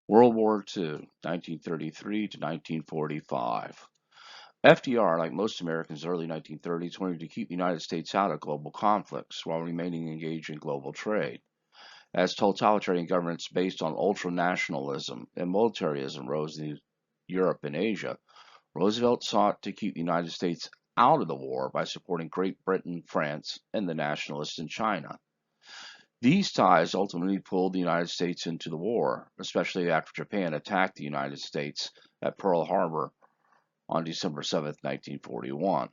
World War II, 1933 to 1945. FDR, like most Americans in the early 1930s, wanted to keep the United States out of global conflicts while remaining engaged in global trade. As totalitarian governments based on ultranationalism and militarism rose in Europe and Asia, Roosevelt sought to keep the United States out of the war by supporting Great Britain, France, and the nationalists in China. These ties ultimately pulled the United States into the war, especially after Japan attacked the United States at Pearl Harbor on December 7, 1941.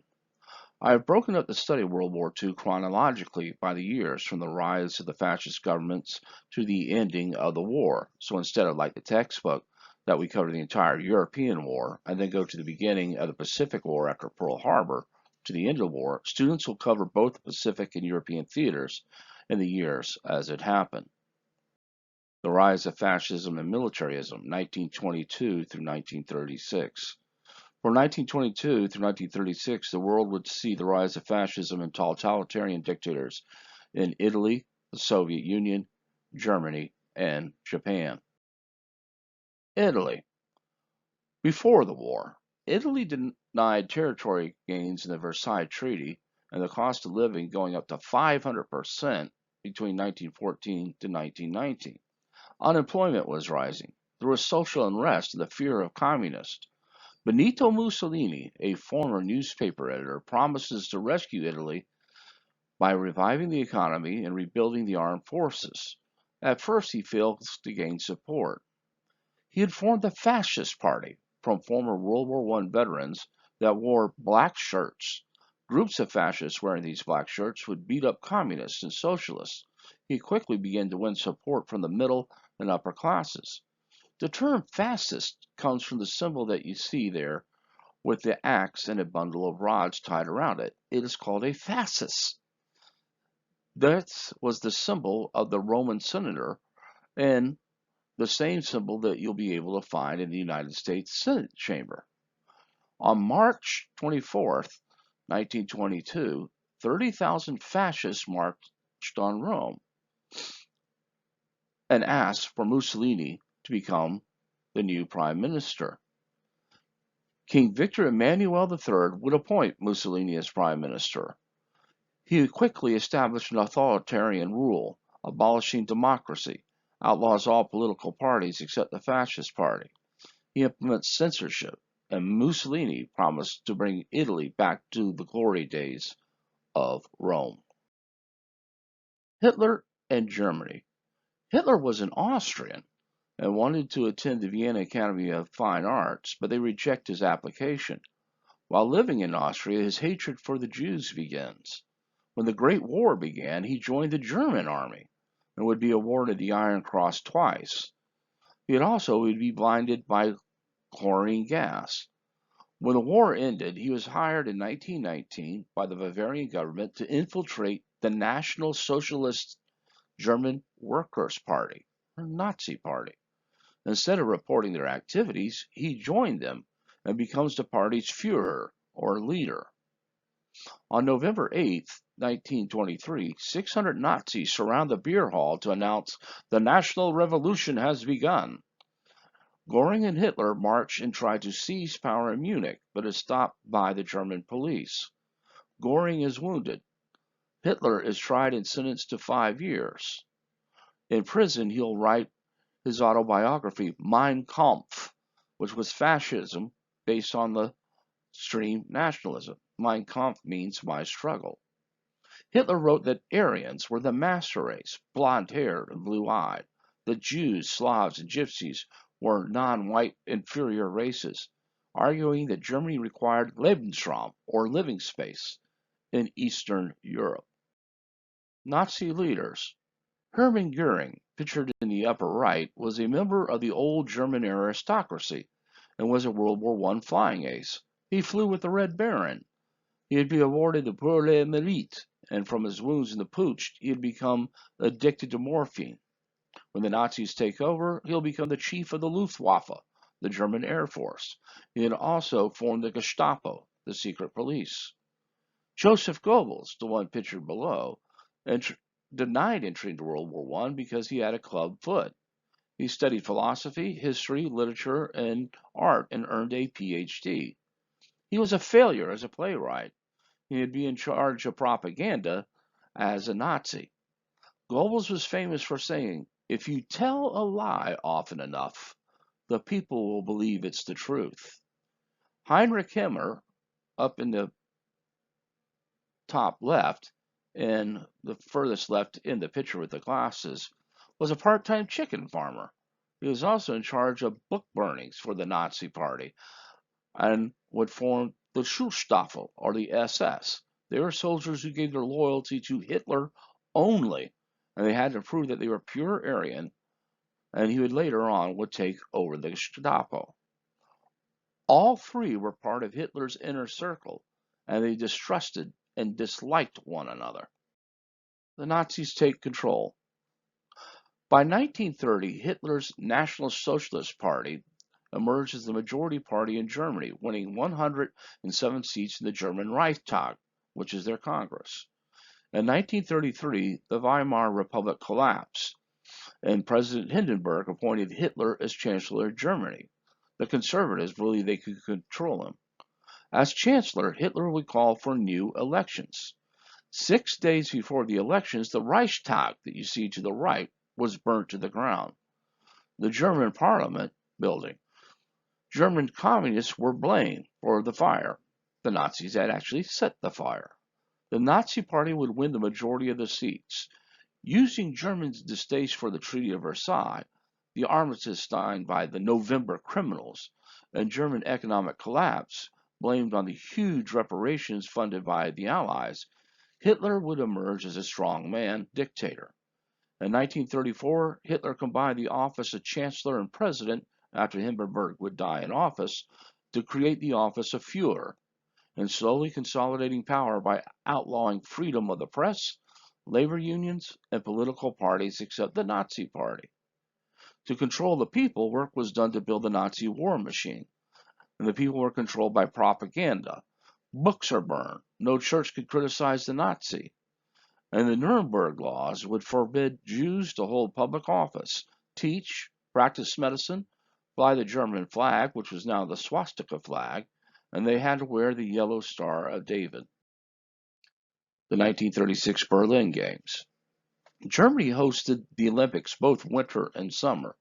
I have broken up the study of World War II chronologically by the years, from the rise of the fascist governments to the ending of the war. So instead of, like the textbook, that we cover the entire European War and then go to the beginning of the Pacific War after Pearl Harbor to the end of the war, students will cover both the Pacific and European theaters in the years as it happened. The rise of fascism and militarism, 1922 through 1936. From 1922 through 1936, the world would see the rise of fascism and totalitarian dictators in Italy, the Soviet Union, Germany, and Japan. Italy. Before the war, Italy denied territory gains in the Versailles Treaty and the cost of living going up to 500% between 1914 to 1919. Unemployment was rising. There was social unrest and the fear of communists. Benito Mussolini, a former newspaper editor, promises to rescue Italy by reviving the economy and rebuilding the armed forces. At first, he fails to gain support. He had formed the Fascist Party from former World War I veterans that wore black shirts. Groups of fascists wearing these black shirts would beat up communists and socialists. He quickly began to win support from the middle and upper classes. The term fascist comes from the symbol that you see there with the axe and a bundle of rods tied around it. It is called a fascis. That was the symbol of the Roman senator and the same symbol that you'll be able to find in the United States Senate chamber. On March 24th, 1922, 30,000 fascists marched on Rome and asked for Mussolini to become the new prime minister. King Victor Emmanuel III would appoint Mussolini as prime minister. He quickly established an authoritarian rule, abolishing democracy, outlaws all political parties except the Fascist Party. He implements censorship, and Mussolini promised to bring Italy back to the glory days of Rome. Hitler and Germany. Hitler was an Austrian and wanted to attend the Vienna Academy of Fine Arts, but they reject his application. While living in Austria, his hatred for the Jews begins. When the Great War began, he joined the German army and would be awarded the Iron Cross twice. He would be blinded by chlorine gas. When the war ended, he was hired in 1919 by the Bavarian government to infiltrate the National Socialist German Workers' Party, or Nazi Party. Instead of reporting their activities, he joined them and becomes the party's Führer, or leader. On November 8, 1923, 600 Nazis surround the beer hall to announce the National Revolution has begun. Goring and Hitler march and try to seize power in Munich, but is stopped by the German police. Goring is wounded. Hitler is tried and sentenced to 5 years. In prison, he'll write his autobiography, Mein Kampf, which was fascism based on the extreme nationalism. Mein Kampf means my struggle. Hitler wrote that Aryans were the master race, blonde-haired and blue-eyed. The Jews, Slavs, and Gypsies were non-white inferior races, arguing that Germany required Lebensraum, or living space, in Eastern Europe. Nazi leaders. Hermann Goering, pictured in the upper right, was a member of the old German aristocracy and was a World War I flying ace. He flew with the Red Baron. He had been awarded the Pour le Mérite, and from his wounds in the pooch, he had become addicted to morphine. When the Nazis take over, he'll become the chief of the Luftwaffe, the German Air Force. He had also formed the Gestapo, the secret police. Joseph Goebbels, the one pictured below, denied entry into World War I because he had a club foot. He studied philosophy, history, literature, and art and earned a PhD. He was a failure as a playwright. He'd be in charge of propaganda as a Nazi. Goebbels was famous for saying, "If you tell a lie often enough, the people will believe it's the truth." Heinrich Himmler, up in the top left, and the furthest left in the picture with the glasses, was a part time chicken farmer. He was also in charge of book burnings for the Nazi Party and would form the Schutzstaffel, or the SS. They were soldiers who gave their loyalty to Hitler only, and they had to prove that they were pure Aryan, and he would later on would take over the Gestapo. All three were part of Hitler's inner circle, and they distrusted and disliked one another. The Nazis take control. By 1930, Hitler's National Socialist Party emerged as the majority party in Germany, winning 107 seats in the German Reichstag, which is their Congress. In 1933, the Weimar Republic collapsed, and President Hindenburg appointed Hitler as Chancellor of Germany. The conservatives believed they could control him. As Chancellor, Hitler would call for new elections. 6 days before the elections, the Reichstag that you see to the right was burnt to the ground. The German parliament building. German communists were blamed for the fire. The Nazis had actually set the fire. The Nazi Party would win the majority of the seats. Using Germans' distaste for the Treaty of Versailles, the armistice signed by the November criminals, and German economic collapse, blamed on the huge reparations funded by the Allies, Hitler would emerge as a strongman dictator. In 1934, Hitler combined the office of Chancellor and President after Hindenburg would die in office to create the office of Führer, and slowly consolidating power by outlawing freedom of the press, labor unions, and political parties except the Nazi Party. To control the people, work was done to build the Nazi war machine, and the people were controlled by propaganda. Books are burned. No church could criticize the Nazi. And the Nuremberg laws would forbid Jews to hold public office, teach, practice medicine, fly the German flag, which was now the swastika flag, and they had to wear the yellow Star of David. The 1936 Berlin Games. Germany hosted the Olympics both winter and summer,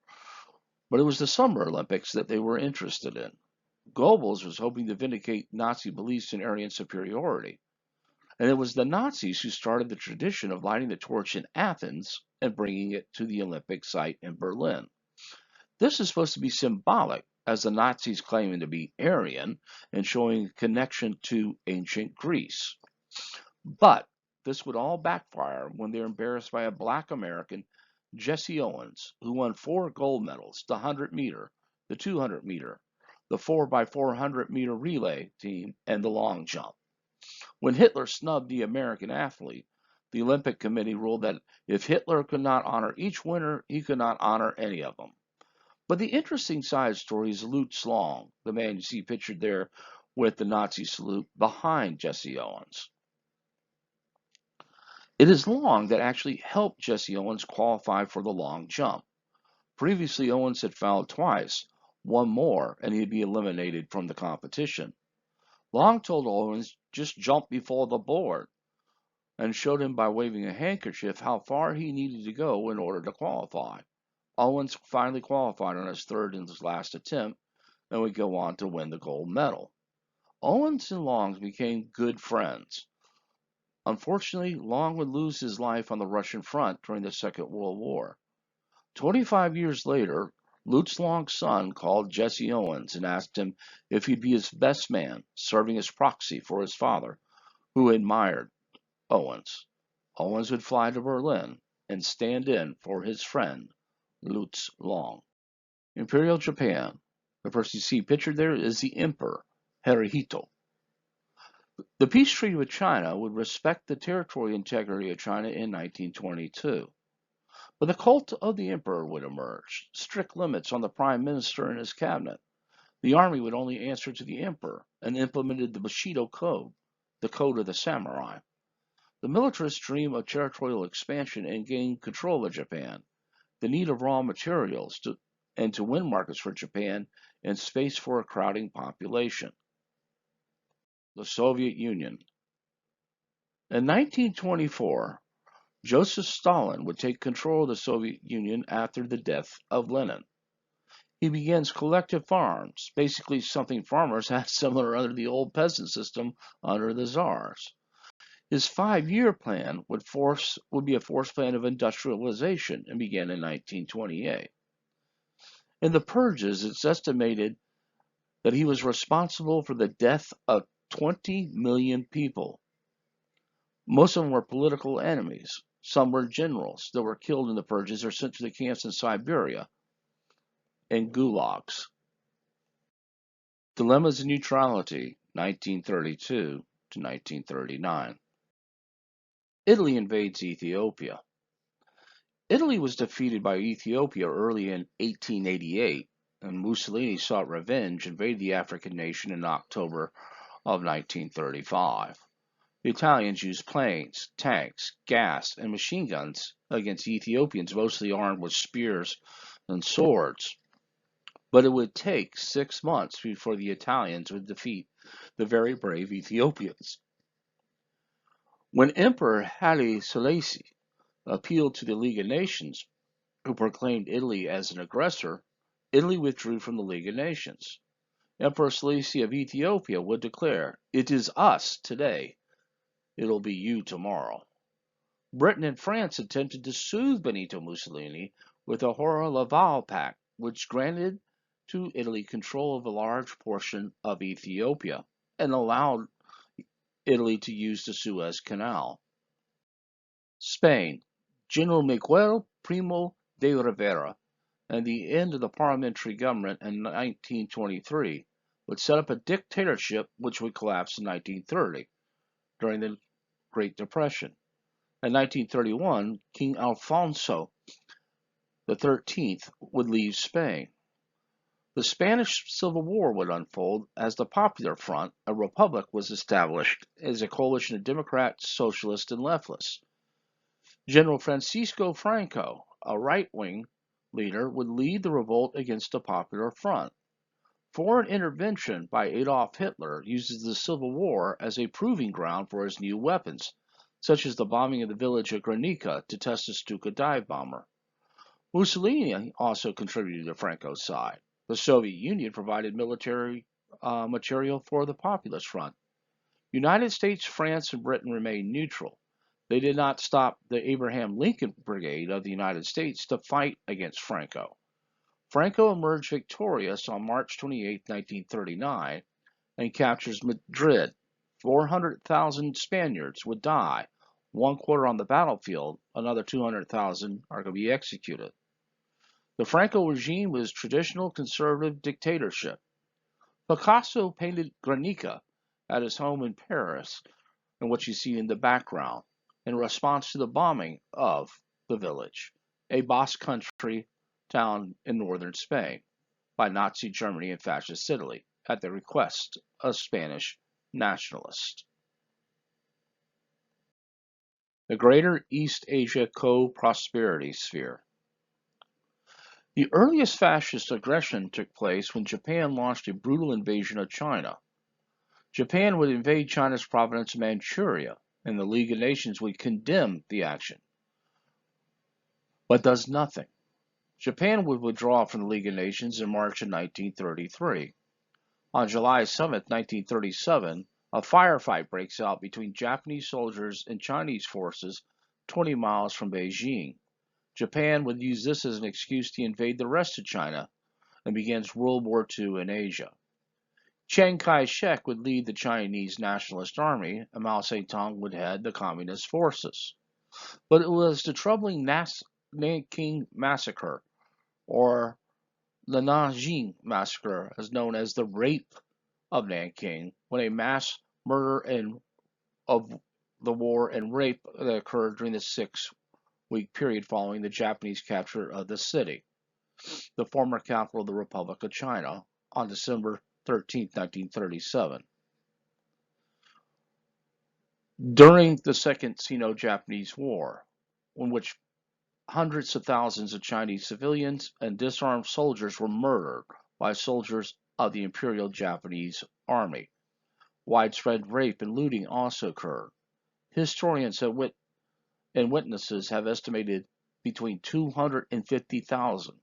but it was the Summer Olympics that they were interested in. Goebbels was hoping to vindicate Nazi beliefs in Aryan superiority, and it was the Nazis who started the tradition of lighting the torch in Athens and bringing it to the Olympic site in Berlin. This is supposed to be symbolic, as the Nazis claiming to be Aryan and showing a connection to ancient Greece. But this would all backfire when they're embarrassed by a black American, Jesse Owens, who won 4 gold medals: the 100-meter, the 200-meter, the 4x400-meter relay team, and the long jump. When Hitler snubbed the American athlete, the Olympic Committee ruled that if Hitler could not honor each winner, he could not honor any of them. But the interesting side story is Lutz Long, the man you see pictured there with the Nazi salute behind Jesse Owens. It is Long that actually helped Jesse Owens qualify for the long jump. Previously, Owens had fouled twice, one more, and he'd be eliminated from the competition. Long told Owens just jump before the board and showed him by waving a handkerchief how far he needed to go in order to qualify. Owens finally qualified on his third and his last attempt and would go on to win the gold medal. Owens and Long became good friends. Unfortunately, Long would lose his life on the Russian front during the Second World War. 25 years later, Lutz Long's son called Jesse Owens and asked him if he'd be his best man, serving as proxy for his father, who admired Owens. Owens would fly to Berlin and stand in for his friend, Lutz Long. Imperial Japan. The person you see pictured there is the Emperor, Hirohito. The peace treaty with China would respect the territorial integrity of China in 1922. But the cult of the emperor would emerge, strict limits on the prime minister and his cabinet. The army would only answer to the emperor and implemented the Bushido Code, the code of the samurai. The militarists dream of territorial expansion and gain control of Japan. the need of raw materials and to win markets for Japan and space for a crowding population. The Soviet Union. In 1924, Joseph Stalin would take control of the Soviet Union after the death of Lenin. He begins collective farms, basically something farmers had similar under the old peasant system under the czars. His 5-year plan would be a forced plan of industrialization and began in 1928. In the purges, it's estimated that he was responsible for the death of 20 million people. Most of them were political enemies. Some were generals that were killed in the purges or sent to the camps in Siberia and gulags. Dilemmas of Neutrality, 1932 to 1939. Italy invades Ethiopia. Italy was defeated by Ethiopia early in 1888, and Mussolini sought revenge, invaded the African nation in October of 1935. The Italians used planes, tanks, gas, and machine guns against Ethiopians, mostly armed with spears and swords. But it would take 6 months before the Italians would defeat the very brave Ethiopians. When Emperor Haile Selassie appealed to the League of Nations, who proclaimed Italy as an aggressor, Italy withdrew from the League of Nations. Emperor Selassie of Ethiopia would declare, "It is us today, it'll be you tomorrow." Britain and France attempted to soothe Benito Mussolini with the Hora-Laval Pact, which granted to Italy control of a large portion of Ethiopia and allowed Italy to use the Suez Canal. Spain. General Miguel Primo de Rivera and the end of the parliamentary government in 1923 would set up a dictatorship which would collapse in 1930 during the Great Depression. In 1931, King Alfonso XIII would leave Spain. The Spanish Civil War would unfold as the Popular Front, a republic, was established as a coalition of Democrats, Socialists, and Leftists. General Francisco Franco, a right-wing leader, would lead the revolt against the Popular Front. Foreign intervention by Adolf Hitler uses the Civil War as a proving ground for his new weapons, such as the bombing of the village of Guernica to test a Stuka dive bomber. Mussolini also contributed to Franco's side. The Soviet Union provided military material for the Populist Front. United States, France, and Britain remained neutral. They did not stop the Abraham Lincoln Brigade of the United States to fight against Franco. Franco emerged victorious on March 28, 1939, and captures Madrid. 400,000 Spaniards would die, 1/4 on the battlefield, another 200,000 are going to be executed. The Franco regime was traditional conservative dictatorship. Picasso painted Guernica at his home in Paris, and what you see in the background, in response to the bombing of the village, a Basque country town in northern Spain, by Nazi Germany and Fascist Italy, at the request of Spanish nationalists. The Greater East Asia Co-Prosperity Sphere. The earliest fascist aggression took place when Japan launched a brutal invasion of China. Japan would invade China's province of Manchuria, and the League of Nations would condemn the action, but does nothing. Japan would withdraw from the League of Nations in March of 1933. On July 7, 1937, a firefight breaks out between Japanese soldiers and Chinese forces 20 miles from Beijing. Japan would use this as an excuse to invade the rest of China and begins World War II in Asia. Chiang Kai-shek would lead the Chinese Nationalist Army, and Mao Zedong would head the Communist forces. But it was the troubling Nanking Massacre, or the Nanjing Massacre, as known as the Rape of Nanking, when a mass murder of the war and rape that occurred during the 6-week period following the Japanese capture of the city, the former capital of the Republic of China, on December 13, 1937. During the Second Sino-Japanese War, in which hundreds of thousands of Chinese civilians and disarmed soldiers were murdered by soldiers of the Imperial Japanese Army. Widespread rape and looting also occurred. Historians and witnesses have estimated between 250,000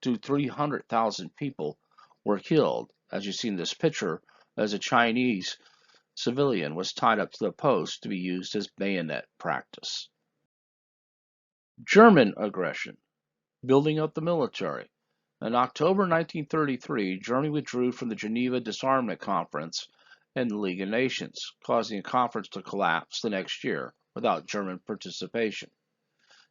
to 300,000 people were killed, as you see in this picture, as a Chinese civilian was tied up to the post to be used as bayonet practice. German aggression, building up the military. In October 1933, Germany withdrew from the Geneva Disarmament Conference and the League of Nations, causing the conference to collapse the next year without German participation.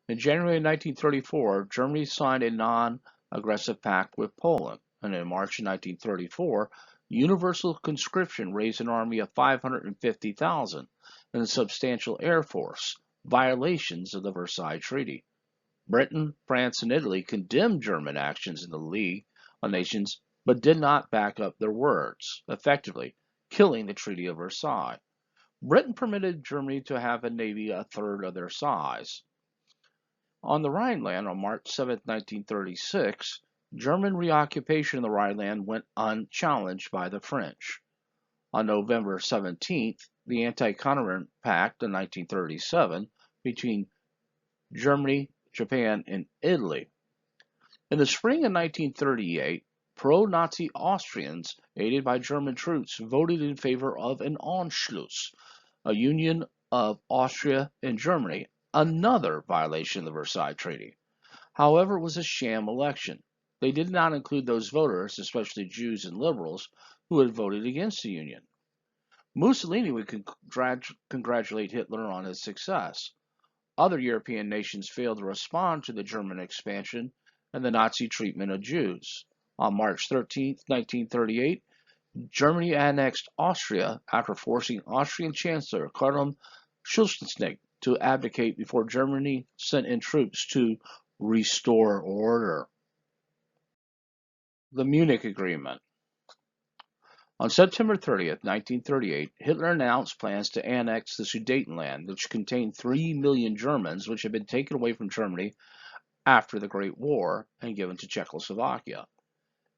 In January 1934, Germany signed a non-aggressive pact with Poland, and in March 1934, universal conscription raised an army of 550,000 and a substantial air force, violations of the Versailles Treaty. Britain, France, and Italy condemned German actions in the League of Nations, but did not back up their words, effectively killing the Treaty of Versailles. Britain permitted Germany to have a navy a third of their size. On the Rhineland, on March 7, 1936, German reoccupation of the Rhineland went unchallenged by the French. On November 17th, the Anti-Continental Pact of 1937 between Germany, Japan, and Italy. In the spring of 1938, pro-Nazi Austrians, aided by German troops, voted in favor of an Anschluss, a union of Austria and Germany, another violation of the Versailles Treaty. However, it was a sham election. They did not include those voters, especially Jews and liberals, who had voted against the union. Mussolini would congratulate Hitler on his success. Other European nations failed to respond to the German expansion and the Nazi treatment of Jews. On March 13, 1938, Germany annexed Austria after forcing Austrian Chancellor Karl Schulzenegg to abdicate before Germany sent in troops to restore order. The Munich Agreement. On September 30, 1938, Hitler announced plans to annex the Sudetenland, which contained 3 million Germans which had been taken away from Germany after the Great War and given to Czechoslovakia.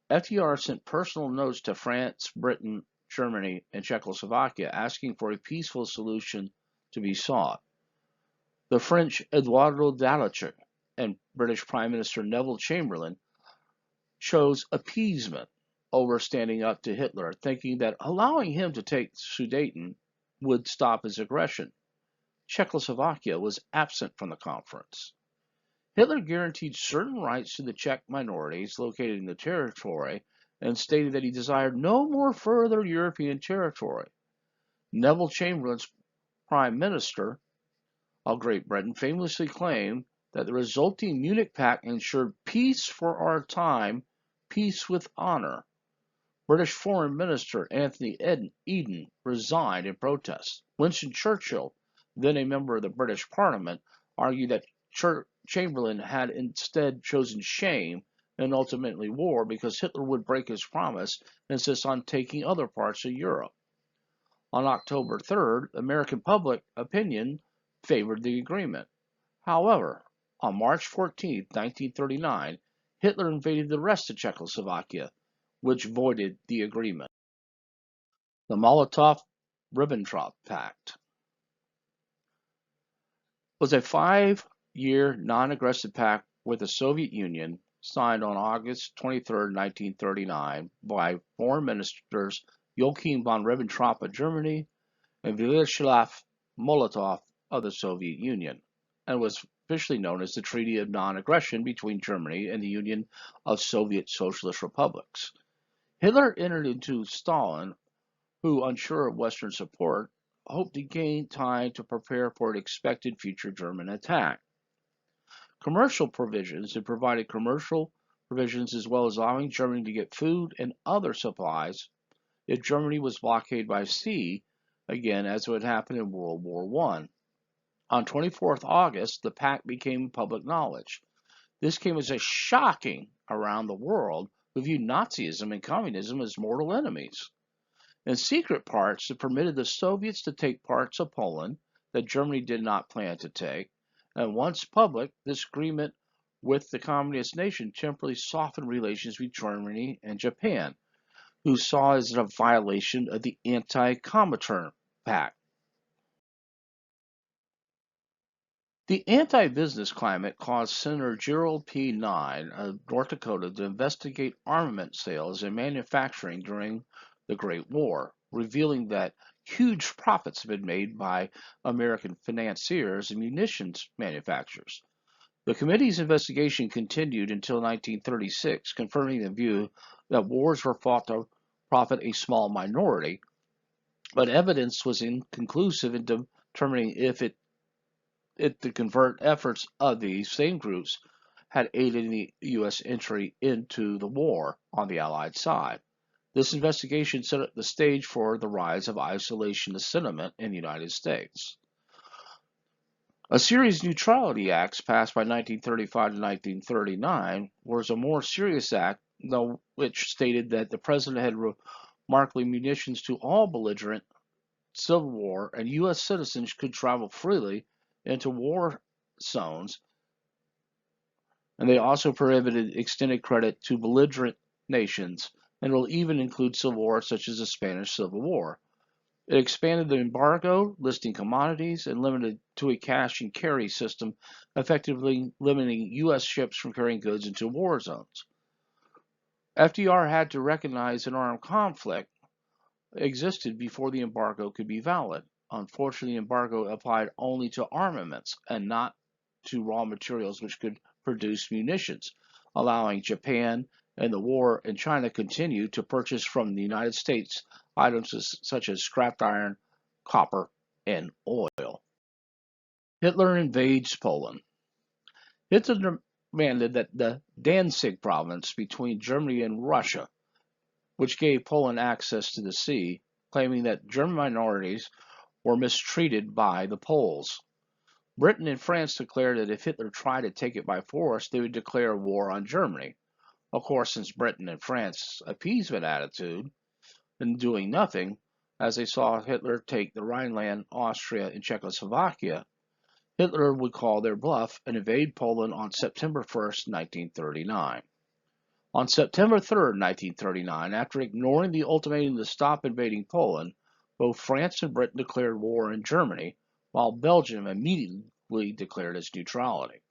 FDR sent personal notes to France, Britain, Germany, and Czechoslovakia asking for a peaceful solution to be sought. The French Eduardo Daladier and British Prime Minister Neville Chamberlain chose appeasement over standing up to Hitler, thinking that allowing him to take Sudeten would stop his aggression. Czechoslovakia was absent from the conference. Hitler guaranteed certain rights to the Czech minorities located in the territory and stated that he desired no more further European territory. Neville Chamberlain's Prime Minister of Great Britain famously claimed that the resulting Munich Pact ensured peace for our time, peace with honor. British Foreign Minister Anthony Eden resigned in protest. Winston Churchill, then a member of the British Parliament, argued that Chamberlain had instead chosen shame and ultimately war because Hitler would break his promise and insist on taking other parts of Europe. On October 3rd, American public opinion favored the agreement. However, on March 14, 1939, Hitler invaded the rest of Czechoslovakia, which voided the agreement. The Molotov-Ribbentrop Pact was a 5-year non-aggressive pact with the Soviet Union signed on August 23, 1939 by foreign ministers Joachim von Ribbentrop of Germany and Vyacheslav Molotov of the Soviet Union, and was officially known as the Treaty of Non-Aggression between Germany and the Union of Soviet Socialist Republics. Hitler entered into Stalin, who, unsure of Western support, hoped to gain time to prepare for an expected future German attack. Commercial provisions had provided commercial provisions as well as allowing Germany to get food and other supplies if Germany was blockaded by sea, again as would happen in World War I. On 24th August, the pact became public knowledge. This came as a shocking around the world who viewed Nazism and communism as mortal enemies. In secret parts, it permitted the Soviets to take parts of Poland that Germany did not plan to take, and once public, this agreement with the communist nation temporarily softened relations with Germany and Japan, who saw it as a violation of the Anti-Comintern Pact. The anti-business climate caused Senator Gerald P. Nye of North Dakota to investigate armament sales and manufacturing during the Great War, revealing that huge profits had been made by American financiers and munitions manufacturers. The committee's investigation continued until 1936, confirming the view that wars were fought to profit a small minority, but evidence was inconclusive in determining if the covert efforts of these same groups had aided the U.S. entry into the war on the Allied side. This investigation set up the stage for the rise of isolationist sentiment in the United States. A series of neutrality acts passed by 1935 to 1939 was a more serious act, though, which stated that the president had remarkably munitions to all belligerent Civil War and U.S. citizens could travel freely into war zones, and they also prohibited extended credit to belligerent nations, and will even include civil wars such as the Spanish Civil War. It expanded the embargo, listing commodities, and limited to a cash and carry system, effectively limiting U.S. ships from carrying goods into war zones. FDR had to recognize an armed conflict existed before the embargo could be valid. Unfortunately, the embargo applied only to armaments and not to raw materials which could produce munitions, allowing Japan and the war in China continue to purchase from the United States items such as scrap iron, copper, and oil. Hitler invades Poland. Hitler demanded that the Danzig province between Germany and Russia, which gave Poland access to the sea, claiming that German minorities were mistreated by the Poles. Britain and France declared that if Hitler tried to take it by force, they would declare war on Germany. Of course, since Britain and France appeasement attitude and doing nothing, as they saw Hitler take the Rhineland, Austria, and Czechoslovakia, Hitler would call their bluff and invade Poland on September 1st, 1939. On September 3rd, 1939, after ignoring the ultimatum to stop invading Poland, both France and Britain declared war on Germany, while Belgium immediately declared its neutrality.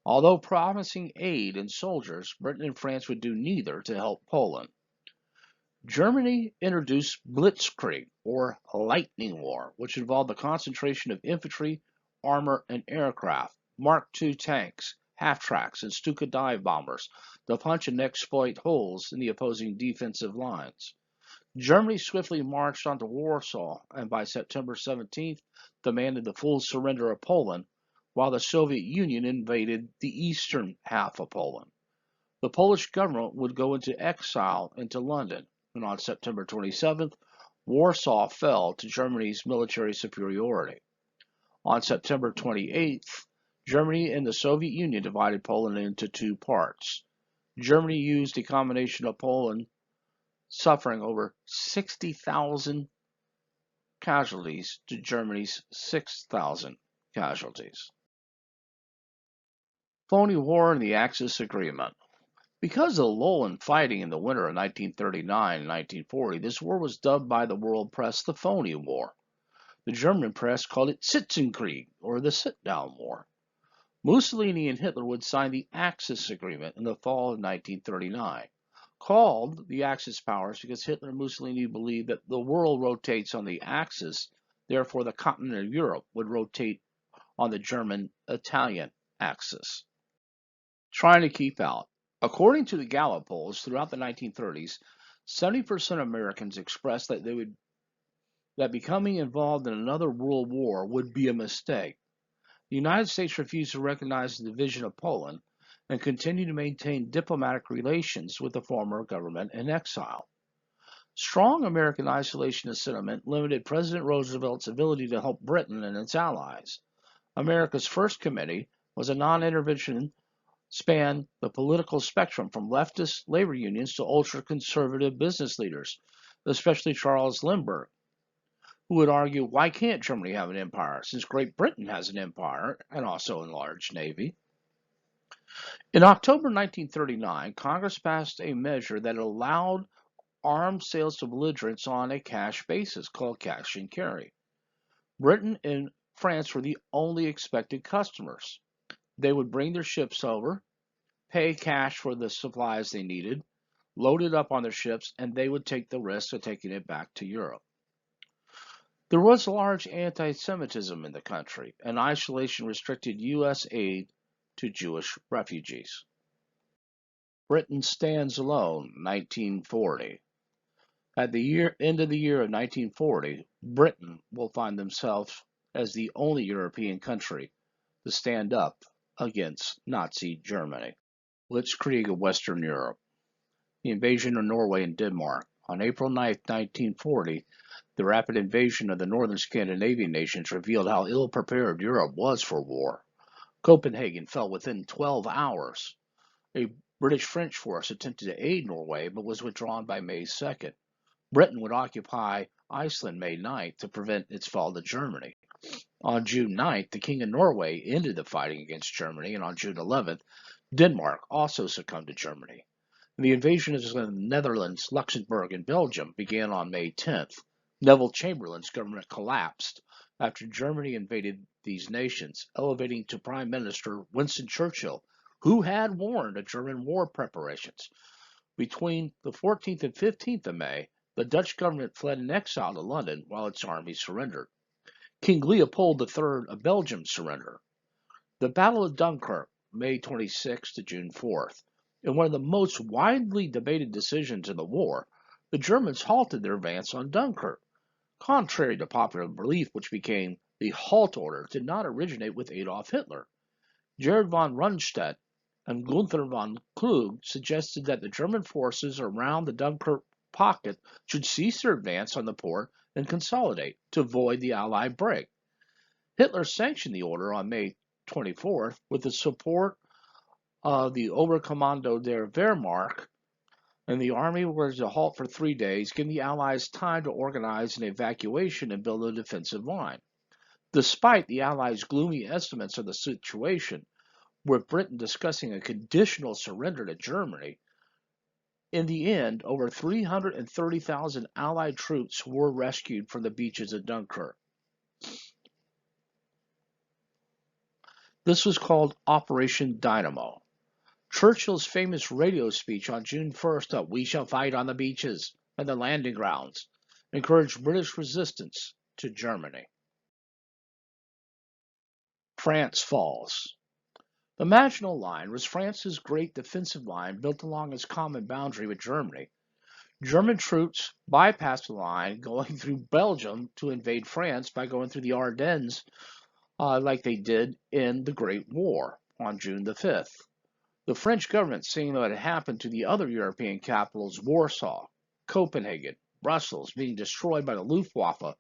Although promising aid and soldiers, Britain and France would do neither to help Poland. Germany introduced Blitzkrieg, or Lightning War, which involved the concentration of infantry, armor, and aircraft, Mark II tanks, half-tracks, and Stuka dive bombers to punch and exploit holes in the opposing defensive lines. Germany swiftly marched onto Warsaw and by September 17th demanded the full surrender of Poland, while the Soviet Union invaded the eastern half of Poland. The Polish government would go into exile into London, and on September 27th, Warsaw fell to Germany's military superiority. On September 28th, Germany and the Soviet Union divided Poland into two parts. Germany used a combination of Poland suffering over 60,000 casualties to Germany's 6,000 casualties. Phony War and the Axis Agreement. Because of the lull in fighting in the winter of 1939 and 1940, this war was dubbed by the world press the Phony War. The German press called it Sitzenkrieg, or the Sit-Down War. Mussolini and Hitler would sign the Axis Agreement in the fall of 1939, called the Axis powers because Hitler and Mussolini believed that the world rotates on the axis, therefore the continent of Europe would rotate on the German-Italian axis. Trying to keep out. According to the Gallup polls throughout the 1930s, 70% of Americans expressed that becoming involved in another world war would be a mistake. The United States refused to recognize the division of Poland and continued to maintain diplomatic relations with the former government in exile. Strong American isolationist sentiment limited President Roosevelt's ability to help Britain and its allies. America's first committee was a non-intervention spanned the political spectrum from leftist labor unions to ultra-conservative business leaders, especially Charles Lindbergh. who would argue, why can't Germany have an empire since Great Britain has an empire and also a large navy? In October 1939, Congress passed a measure that allowed arms sales to belligerents on a cash basis called cash and carry. Britain and France were the only expected customers. They would bring their ships over, pay cash for the supplies they needed, load it up on their ships, and they would take the risk of taking it back to Europe. There was large anti Semitism in the country, and isolation restricted U.S. aid to Jewish refugees. Britain stands alone, 1940. At the end of the year of 1940, Britain will find themselves as the only European country to stand up against Nazi Germany. Blitzkrieg of Western Europe. The invasion of Norway and Denmark. On April 9, 1940, the rapid invasion of the northern Scandinavian nations revealed how ill-prepared Europe was for war. Copenhagen fell within 12 hours. A British-French force attempted to aid Norway but was withdrawn by May 2nd. Britain would occupy Iceland May 9th to prevent its fall to Germany. On June 9th, the King of Norway ended the fighting against Germany, and on June 11th, Denmark also succumbed to Germany. The invasion of the Netherlands, Luxembourg, and Belgium began on May 10th. Neville Chamberlain's government collapsed after Germany invaded these nations, elevating to Prime Minister Winston Churchill, who had warned of German war preparations. Between the 14th and 15th of May, the Dutch government fled in exile to London while its army surrendered. King Leopold III of Belgium surrendered. The Battle of Dunkirk, May 26 to June 4th. In one of the most widely debated decisions in the war, the Germans halted their advance on Dunkirk. Contrary to popular belief, which became the halt order, did not originate with Adolf Hitler. Gerhard von Rundstedt and Gunther von Kluge suggested that the German forces around the Dunkirk pocket should cease their advance on the port and consolidate to avoid the Allied break. Hitler sanctioned the order on May 24th with the support of the Oberkommando der Wehrmacht, and the army was to halt for 3 days, giving the Allies time to organize an evacuation and build a defensive line. Despite the Allies' gloomy estimates of the situation, with Britain discussing a conditional surrender to Germany, in the end, over 330,000 Allied troops were rescued from the beaches of Dunkirk. This was called Operation Dynamo. Churchill's famous radio speech on June 1st of "We shall fight on the beaches and the landing grounds" encouraged British resistance to Germany. France falls. The Maginot Line was France's great defensive line built along its common boundary with Germany. German troops bypassed the line going through Belgium to invade France by going through the Ardennes like they did in the Great War on June the 5th. The French government, seeing what had happened to the other European capitals, Warsaw, Copenhagen, Brussels, being destroyed by the Luftwaffe,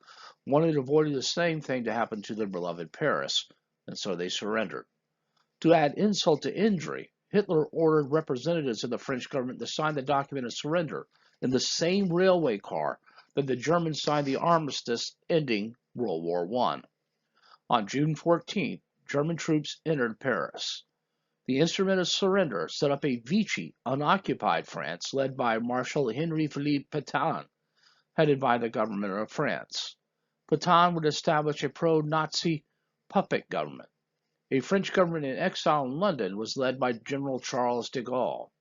wanted to avoid the same thing to happen to their beloved Paris, and so they surrendered. To add insult to injury, Hitler ordered representatives of the French government to sign the document of surrender in the same railway car that the Germans signed the armistice ending World War I. On June 14th, German troops entered Paris. The instrument of surrender set up a Vichy, unoccupied France, led by Marshal Henri-Philippe Pétain, headed by the government of France. Pétain would establish a pro-Nazi puppet government. A French government in exile in London was led by General Charles de Gaulle.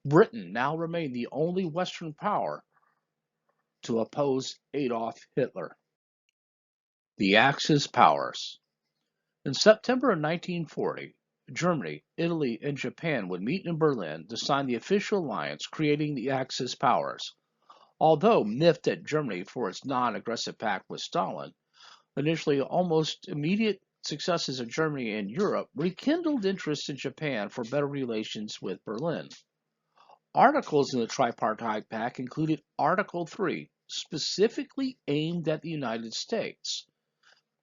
Britain now remained the only Western power to oppose Adolf Hitler. The Axis powers. In September of 1940, Germany, Italy, and Japan would meet in Berlin to sign the official alliance creating the Axis powers. Although miffed at Germany for its non-aggressive pact with Stalin, initially almost immediate successes of Germany in Europe rekindled interest in Japan for better relations with Berlin. Articles in the Tripartite Pact included Article 3, specifically aimed at the United States.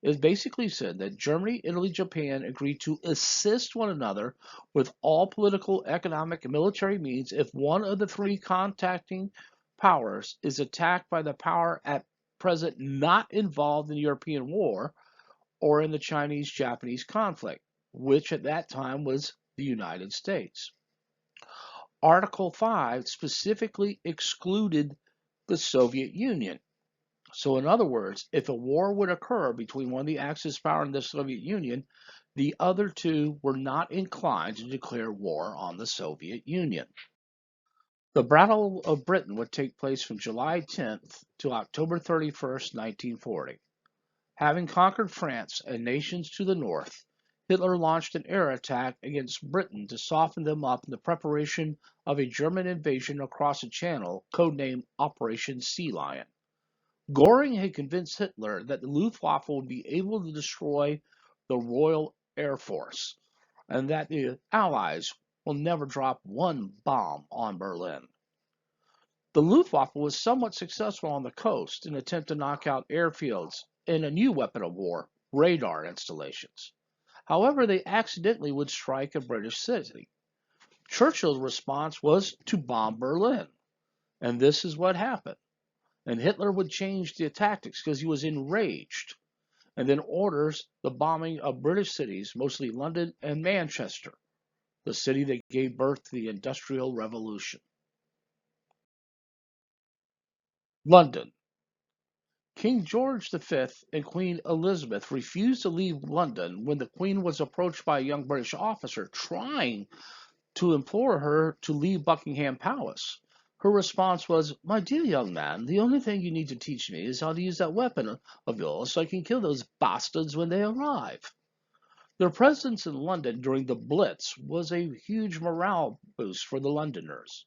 It basically said that Germany, Italy, Japan agreed to assist one another with all political, economic, and military means if one of the three contacting powers is attacked by the power at present not involved in the European War or in the Chinese-Japanese conflict, which at that time was the United States. Article 5 specifically excluded the Soviet Union. So, in other words, if a war would occur between one of the Axis powers and the Soviet Union, the other two were not inclined to declare war on the Soviet Union. The Battle of Britain would take place from July 10th to October 31st, 1940. Having conquered France and nations to the north, Hitler launched an air attack against Britain to soften them up in the preparation of a German invasion across the Channel, codenamed Operation Sea Lion. Goring had convinced Hitler that the Luftwaffe would be able to destroy the Royal Air Force and that the Allies will never drop one bomb on Berlin. The Luftwaffe was somewhat successful on the coast in an attempt to knock out airfields and a new weapon of war, radar installations. However, they accidentally would strike a British city. Churchill's response was to bomb Berlin, and this is what happened. And Hitler would change the tactics because he was enraged, and then orders the bombing of British cities, mostly London and Manchester, the city that gave birth to the Industrial Revolution. London. King George V and Queen Elizabeth refused to leave London when the Queen was approached by a young British officer trying to implore her to leave Buckingham Palace. Her response was, "My dear young man, the only thing you need to teach me is how to use that weapon of yours so I can kill those bastards when they arrive." Their presence in London during the Blitz was a huge morale boost for the Londoners.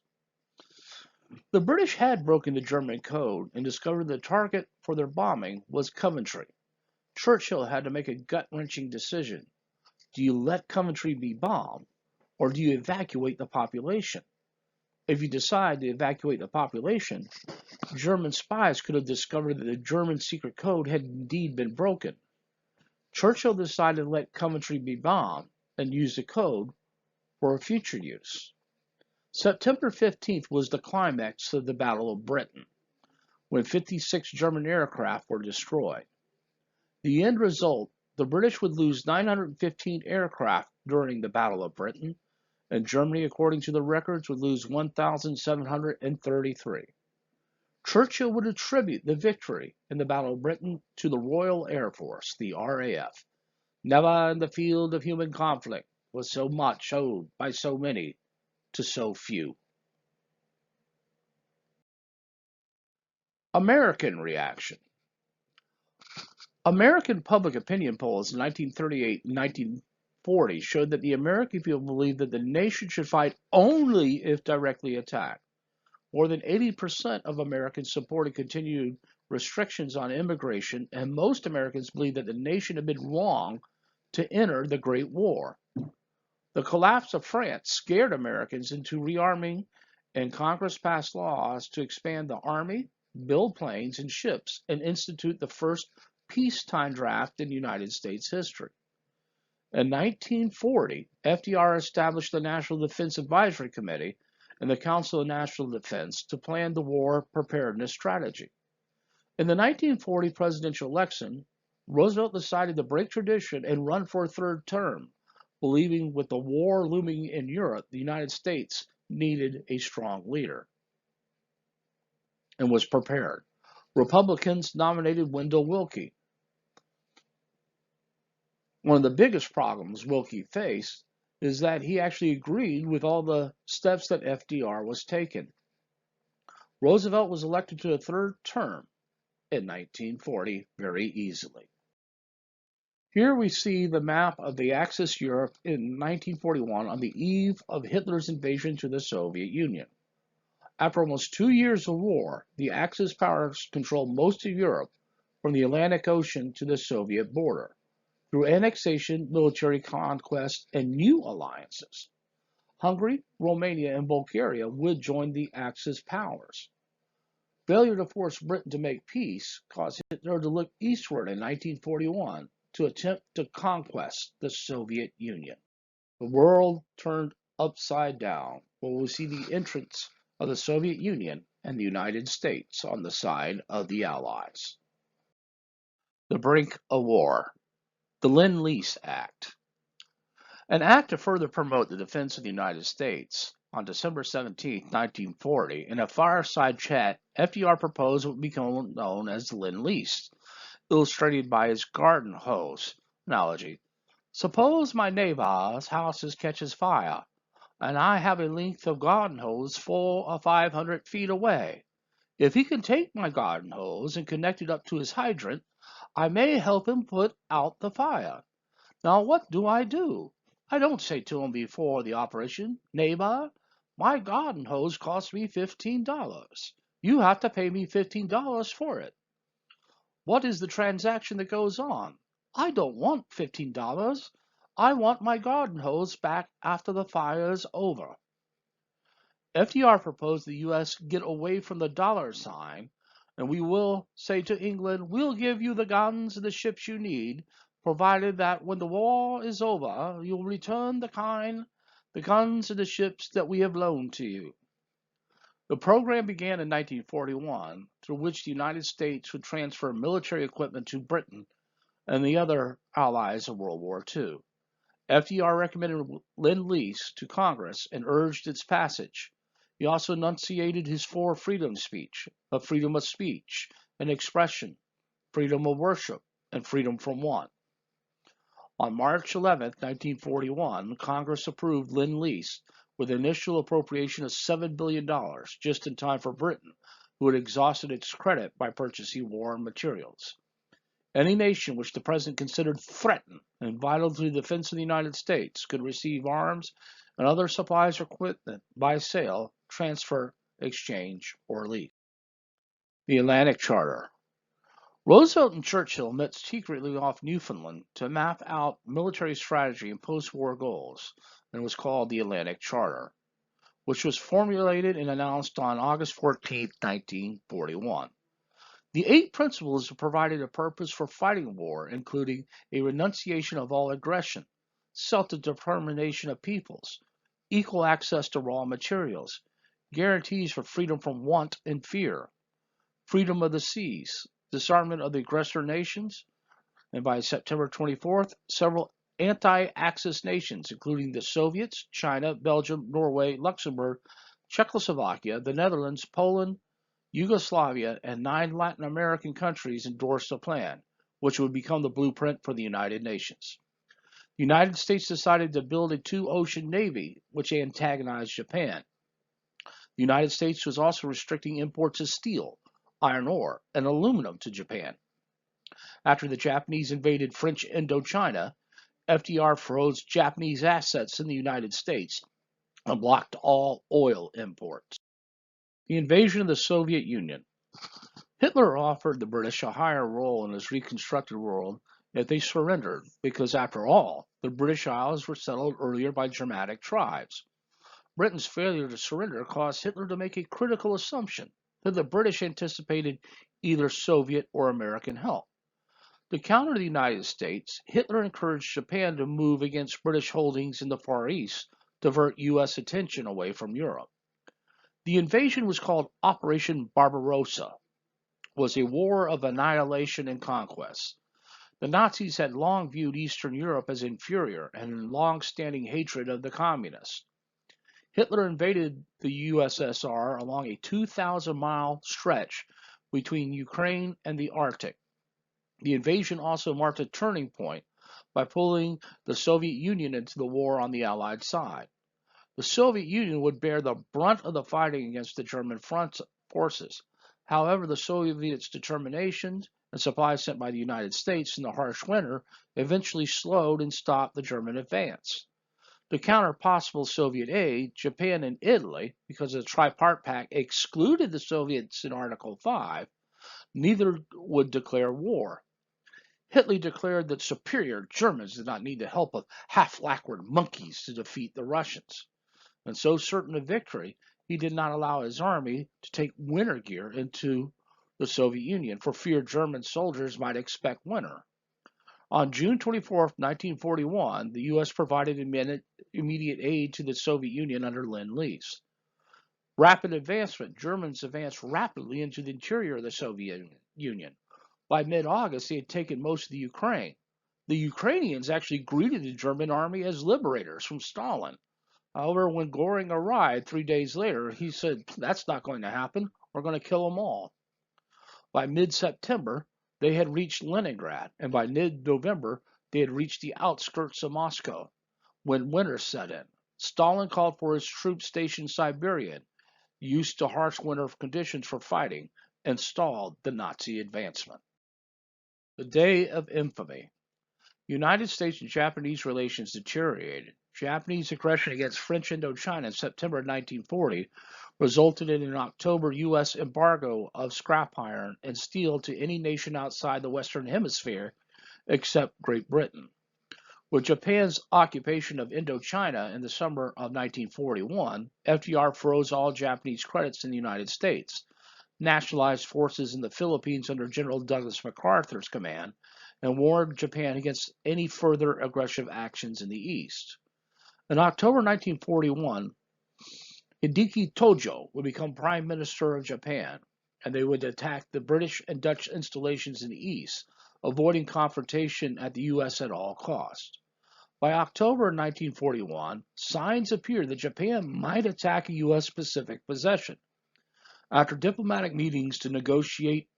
The British had broken the German code and discovered the target for their bombing was Coventry. Churchill had to make a gut-wrenching decision. Do you let Coventry be bombed, or do you evacuate the population? If you decide to evacuate the population, German spies could have discovered that the German secret code had indeed been broken. Churchill decided to let Coventry be bombed and use the code for future use. September 15th was the climax of the Battle of Britain, when 56 German aircraft were destroyed. The end result, the British would lose 915 aircraft during the Battle of Britain, and Germany, according to the records, would lose 1,733. Churchill would attribute the victory in the Battle of Britain to the Royal Air Force, the RAF. Never in the field of human conflict was so much owed by so many to so few. American reaction. American public opinion polls in 1938 and 1940 showed that the American people believed that the nation should fight only if directly attacked. More than 80% of Americans supported continued restrictions on immigration, and most Americans believed that the nation had been wrong to enter the Great War. The collapse of France scared Americans into rearming, and Congress passed laws to expand the Army, build planes and ships, and institute the first peacetime draft in United States history. In 1940, FDR established the National Defense Advisory Committee and the Council of National Defense to plan the war preparedness strategy. In the 1940 presidential election, Roosevelt decided to break tradition and run for a third term, believing with the war looming in Europe, the United States needed a strong leader and was prepared. Republicans nominated Wendell Willkie. One of the biggest problems Willkie faced is that he actually agreed with all the steps that FDR was taking. Roosevelt was elected to a third term in 1940 very easily. Here we see the map of the Axis Europe in 1941 on the eve of Hitler's invasion to the Soviet Union. After almost 2 years of war, the Axis powers controlled most of Europe from the Atlantic Ocean to the Soviet border, through annexation, military conquest, and new alliances. Hungary, Romania, and Bulgaria would join the Axis powers. Failure to force Britain to make peace caused Hitler to look eastward in 1941 to attempt to conquest the Soviet Union. The world turned upside down when we see the entrance of the Soviet Union and the United States on the side of the Allies. The brink of war. The Lend-Lease Act. An act to further promote the defense of the United States. On December 17, 1940, in a fireside chat, FDR proposed what would become known as the Lend-Lease, illustrated by his garden hose analogy. Suppose my neighbor's house catches fire, and I have a length of garden hose 400 or 500 feet away. If he can take my garden hose and connect it up to his hydrant, I may help him put out the fire. Now what do? I don't say to him before the operation, neighbor, my garden hose cost me $15. You have to pay me $15 for it. What is the transaction that goes on? I don't want $15. I want my garden hose back after the fire's over. FDR proposed the U.S. get away from the dollar sign, and we will say to England, we'll give you the guns and the ships you need, provided that when the war is over, you'll return the guns and the ships that we have loaned to you. The program began in 1941, through which the United States would transfer military equipment to Britain and the other allies of World War II. FDR recommended Lend-Lease to Congress and urged its passage. He also enunciated his four freedom speech of freedom of speech and expression, freedom of worship, and freedom from want. On March 11, 1941, Congress approved Lend-Lease with an initial appropriation of $7 billion, just in time for Britain, who had exhausted its credit by purchasing war materials. Any nation which the President considered threatened and vital to the defense of the United States could receive arms and other supplies or equipment by sale, transfer, exchange, or lease. The Atlantic Charter. Roosevelt and Churchill met secretly off Newfoundland to map out military strategy and post-war goals, and was called the Atlantic Charter, which was formulated and announced on August 14, 1941. The 8 principles provided a purpose for fighting war, including a renunciation of all aggression, self-determination of peoples, equal access to raw materials, guarantees for freedom from want and fear, freedom of the seas, disarmament of the aggressor nations, and by September 24th, several anti-Axis nations, including the Soviets, China, Belgium, Norway, Luxembourg, Czechoslovakia, the Netherlands, Poland, Yugoslavia, and 9 Latin American countries endorsed the plan, which would become the blueprint for the United Nations. The United States decided to build a 2-ocean navy, which antagonized Japan. The United States was also restricting imports of steel, iron ore, and aluminum to Japan. After the Japanese invaded French Indochina, FDR froze Japanese assets in the United States and blocked all oil imports. The invasion of the Soviet Union. Hitler offered the British a higher role in his reconstructed world if they surrendered, because after all, the British Isles were settled earlier by Germanic tribes. Britain's failure to surrender caused Hitler to make a critical assumption that the British anticipated either Soviet or American help. To counter the United States, Hitler encouraged Japan to move against British holdings in the Far East, to divert U.S. attention away from Europe. The invasion was called Operation Barbarossa, was a war of annihilation and conquest. The Nazis had long viewed Eastern Europe as inferior and in long-standing hatred of the communists. Hitler invaded the USSR along a 2,000-mile stretch between Ukraine and the Arctic. The invasion also marked a turning point by pulling the Soviet Union into the war on the Allied side. The Soviet Union would bear the brunt of the fighting against the German front forces. However, the Soviets' determination and supplies sent by the United States in the harsh winter eventually slowed and stopped the German advance. To counter possible Soviet aid, Japan and Italy, because the Tripartite Pact excluded the Soviets in Article 5, neither would declare war. Hitler declared that superior Germans did not need the help of half-lackward monkeys to defeat the Russians. And so certain of victory, he did not allow his army to take winter gear into the Soviet Union for fear German soldiers might expect winter. On June 24, 1941, the U.S. provided immediate aid to the Soviet Union under Lend-Lease. Rapid advancement. Germans advanced rapidly into the interior of the Soviet Union. By mid-August, they had taken most of the Ukraine. The Ukrainians actually greeted the German army as liberators from Stalin. However, when Goring arrived 3 days later, he said, "That's not going to happen. We're going to kill them all." By mid September, they had reached Leningrad, and by mid November, they had reached the outskirts of Moscow. When winter set in, Stalin called for his troops stationed in Siberia, used to harsh winter conditions for fighting, and stalled the Nazi advancement. The Day of Infamy. United States and Japanese relations deteriorated. Japanese aggression against French Indochina in September 1940 resulted in an October U.S. embargo of scrap iron and steel to any nation outside the Western Hemisphere except Great Britain. With Japan's occupation of Indochina in the summer of 1941, FDR froze all Japanese credits in the United States, nationalized forces in the Philippines under General Douglas MacArthur's command, and warned Japan against any further aggressive actions in the East. In October 1941, Hideki Tojo would become Prime Minister of Japan, and they would attack the British and Dutch installations in the East, avoiding confrontation at the U.S. at all costs. By October 1941, signs appeared that Japan might attack a U.S. Pacific possession. After diplomatic meetings to negotiate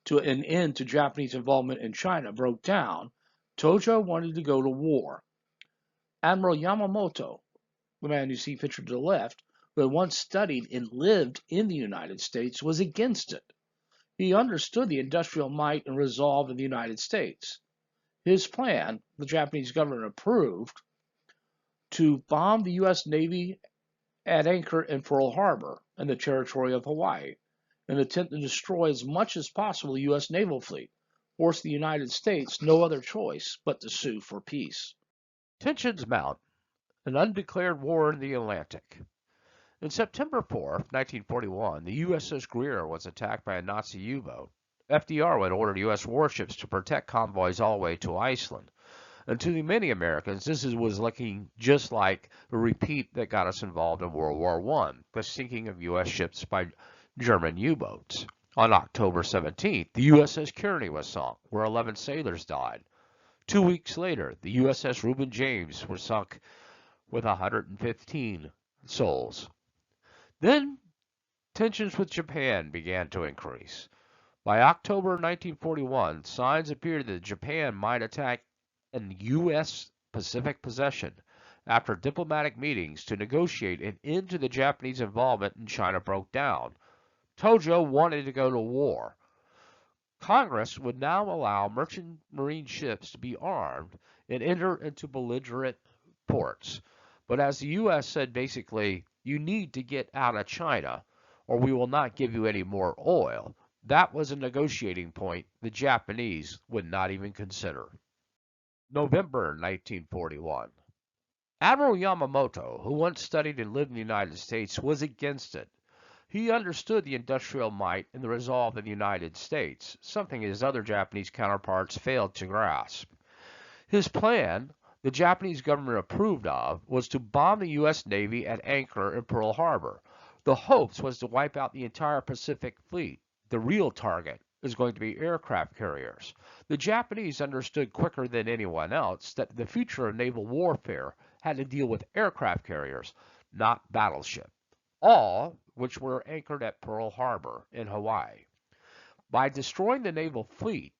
to an end to Japanese involvement in China broke down, Tojo wanted to go to war. Admiral Yamamoto, the man you see pictured to the left, who had once studied and lived in the United States, was against it. He understood the industrial might and resolve of the United States. His plan, the Japanese government approved, to bomb the U.S. Navy at anchor in Pearl Harbor in the territory of Hawaii, and attempt to destroy as much as possible the U.S. naval fleet, forced the United States no other choice but to sue for peace. Tensions mount, an undeclared war in the Atlantic. On September 4, 1941, the USS Greer was attacked by a Nazi U-boat. FDR had ordered U.S. warships to protect convoys all the way to Iceland. And to many Americans, this was looking just like the repeat that got us involved in World War I, the sinking of U.S. ships by German U-boats. On October 17th, the USS Kearney was sunk, where 11 sailors died. 2 weeks later, the USS Reuben James was sunk with 115 souls. Then tensions with Japan began to increase. By October 1941, signs appeared that Japan might attack an U.S. Pacific possession after diplomatic meetings to negotiate an end to the Japanese involvement in China broke down. Tojo wanted to go to war. Congress would now allow merchant marine ships to be armed and enter into belligerent ports. But as the U.S. said basically, you need to get out of China or we will not give you any more oil, that was a negotiating point the Japanese would not even consider. November 1941. Admiral Yamamoto, who once studied and lived in the United States, was against it. He understood the industrial might and the resolve of the United States, something his other Japanese counterparts failed to grasp. His plan, the Japanese government approved of, was to bomb the U.S. Navy at anchor in Pearl Harbor. The hoax was to wipe out the entire Pacific Fleet. The real target is going to be aircraft carriers. The Japanese understood quicker than anyone else that the future of naval warfare had to deal with aircraft carriers, not battleships, all which were anchored at Pearl Harbor in Hawaii. By destroying the naval fleet,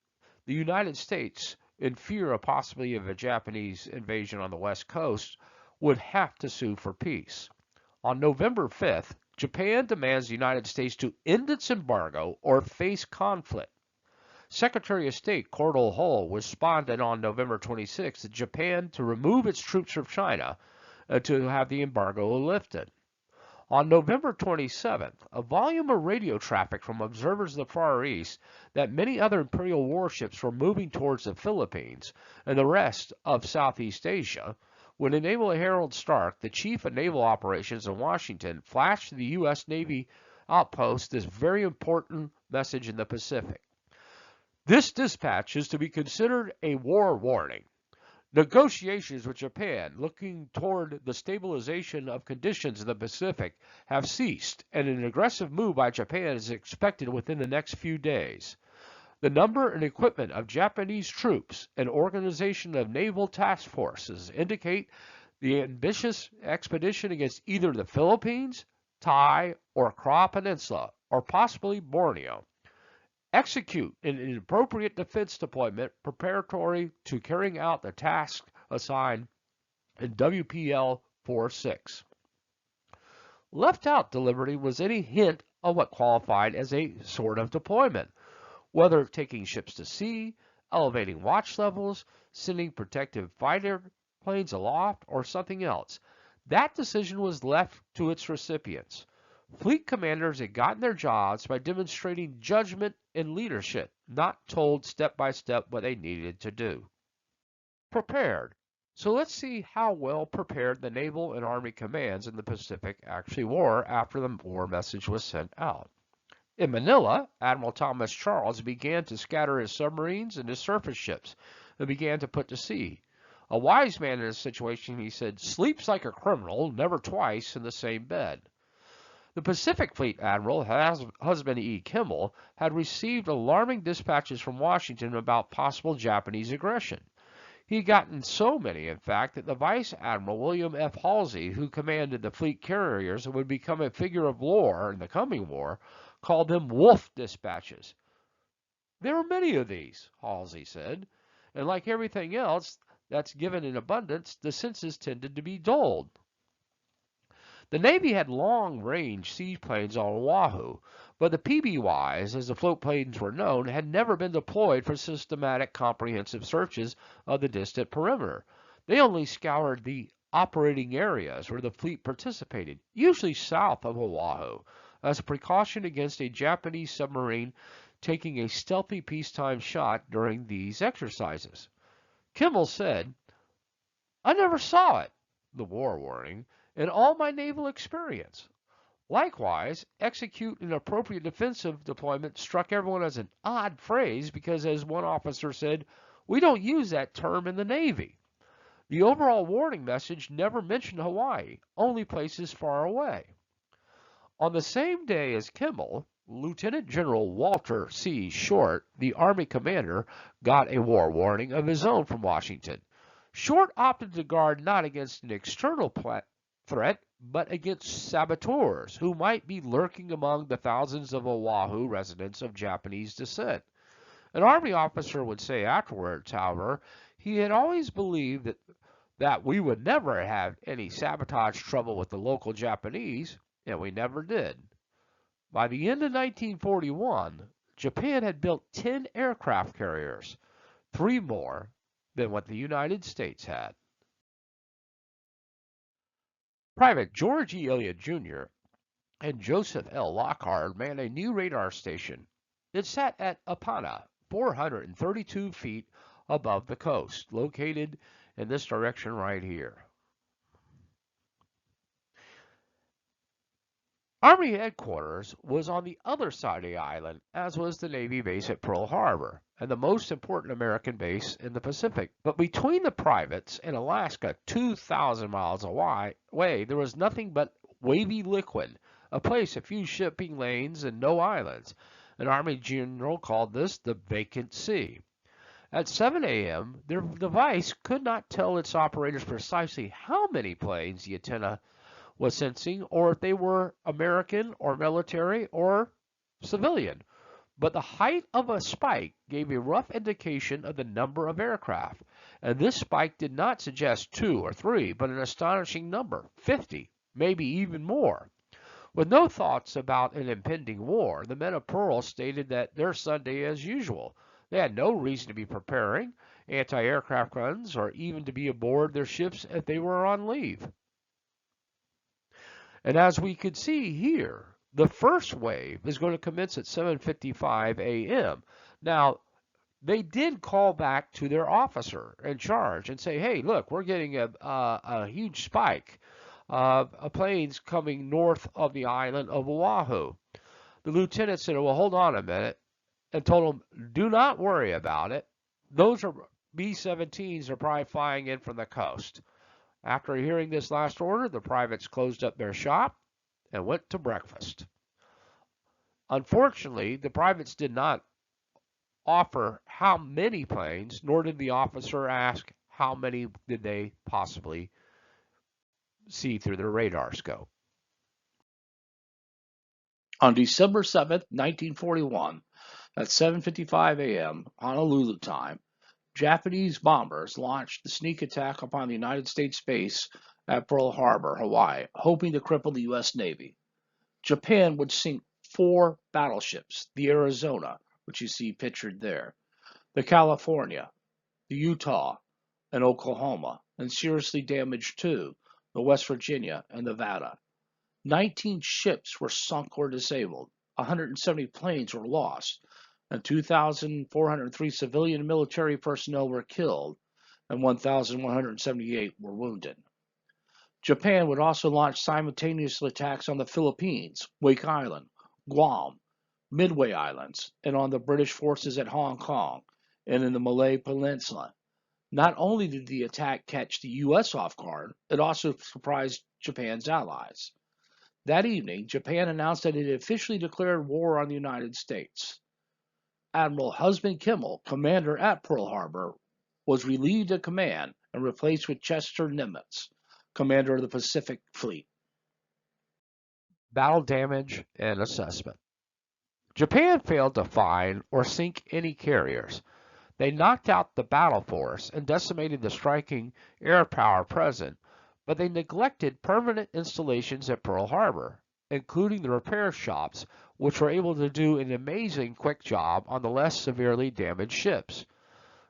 the United States, in fear of possibility of a Japanese invasion on the West Coast, would have to sue for peace. On November 5th, Japan demands the United States to end its embargo or face conflict. Secretary of State Cordell Hull responded on November 26 to Japan to remove its troops from China and to have the embargo lifted. On November 27th, a volume of radio traffic from observers in the Far East that many other imperial warships were moving towards the Philippines and the rest of Southeast Asia would enable Harold Stark, the chief of naval operations in Washington, flash to the U.S. Navy outpost this very important message in the Pacific. This dispatch is to be considered a war warning. Negotiations with Japan, looking toward the stabilization of conditions in the Pacific, have ceased, and an aggressive move by Japan is expected within the next few days. The number and equipment of Japanese troops and organization of naval task forces indicate the ambitious expedition against either the Philippines, Tai, or Kra Peninsula, or possibly Borneo. Execute an appropriate defense deployment preparatory to carrying out the task assigned in WPL 46. Left out deliberately was any hint of what qualified as a sort of deployment, whether taking ships to sea, elevating watch levels, sending protective fighter planes aloft, or something else. That decision was left to its recipients. Fleet commanders had gotten their jobs by demonstrating judgment and leadership, not told step by step what they needed to do. Prepared. So let's see how well prepared the naval and army commands in the Pacific actually were after the war message was sent out. In Manila, Admiral Thomas Charles began to scatter his submarines and his surface ships and began to put to sea. A wise man in this situation, he said, sleeps like a criminal, never twice in the same bed. The Pacific Fleet Admiral, Husband E. Kimmel, had received alarming dispatches from Washington about possible Japanese aggression. He had gotten so many, in fact, that the Vice Admiral William F. Halsey, who commanded the fleet carriers and would become a figure of lore in the coming war, called them wolf dispatches. There are many of these, Halsey said, and like everything else that's given in abundance, the senses tended to be dulled. The Navy had long-range seaplanes on Oahu, but the PBYs, as the float planes were known, had never been deployed for systematic comprehensive searches of the distant perimeter. They only scoured the operating areas where the fleet participated, usually south of Oahu, as a precaution against a Japanese submarine taking a stealthy peacetime shot during these exercises. Kimmel said, I never saw it, the war warning, in all my naval experience. Likewise, execute an appropriate defensive deployment struck everyone as an odd phrase because, as one officer said, we don't use that term in the Navy. The overall warning message never mentioned Hawaii, only places far away. On the same day as Kimmel, Lieutenant General Walter C. Short, the Army commander, got a war warning of his own from Washington. Short opted to guard not against an external threat, but against saboteurs who might be lurking among the thousands of Oahu residents of Japanese descent. An Army officer would say afterwards, however, he had always believed that we would never have any sabotage trouble with the local Japanese, and we never did. By the end of 1941, Japan had built 10 aircraft carriers, 3 more than what the United States had. Private George E. Elliott Jr. and Joseph L. Lockhart manned a new radar station. It sat at Apana, 432 feet above the coast, located in this direction right here. Army headquarters was on the other side of the island, as was the Navy base at Pearl Harbor, and the most important American base in the Pacific. But between the privates and Alaska, 2,000 miles away, there was nothing but wavy liquid, a place, a few shipping lanes, and no islands. An Army general called this the vacant sea. At 7 a.m., the device could not tell its operators precisely how many planes the antenna was sensing, or if they were American or military or civilian. But the height of a spike gave a rough indication of the number of aircraft, and this spike did not suggest 2 or 3, but an astonishing number, 50, maybe even more. With no thoughts about an impending war, the men of Pearl stated that their Sunday as usual. They had no reason to be preparing anti-aircraft guns or even to be aboard their ships if they were on leave. And as we could see here, the first wave is going to commence at 7:55 a.m. Now, they did call back to their officer in charge and say, hey, look, we're getting a huge spike of planes coming north of the island of Oahu. The lieutenant said, well, hold on a minute, and told them, do not worry about it. Those are B-17s are probably flying in from the coast. After hearing this last order, the privates closed up their shop and went to breakfast. Unfortunately, the privates did not offer how many planes, nor did the officer ask how many did they possibly see through their radar scope. On December 7th, 1941, at 7:55 a.m. Honolulu time, Japanese bombers launched the sneak attack upon the United States base at Pearl Harbor, Hawaii, hoping to cripple the U.S. Navy. Japan would sink four battleships: the Arizona, which you see pictured there, the California, the Utah, and Oklahoma, and seriously damaged two: the West Virginia and Nevada. 19 ships were sunk or disabled, 170 planes were lost, and 2,403 civilian and military personnel were killed, and 1,178 were wounded. Japan would also launch simultaneous attacks on the Philippines, Wake Island, Guam, Midway Islands, and on the British forces at Hong Kong and in the Malay Peninsula. Not only did the attack catch the U.S. off guard, it also surprised Japan's allies. That evening, Japan announced that it had officially declared war on the United States. Admiral Husband Kimmel, commander at Pearl Harbor, was relieved of command and replaced with Chester Nimitz, commander of the Pacific Fleet. Battle damage and assessment. Japan failed to find or sink any carriers. They knocked out the battle force and decimated the striking air power present, but they neglected permanent installations at Pearl Harbor, including the repair shops, which were able to do an amazing quick job on the less severely damaged ships.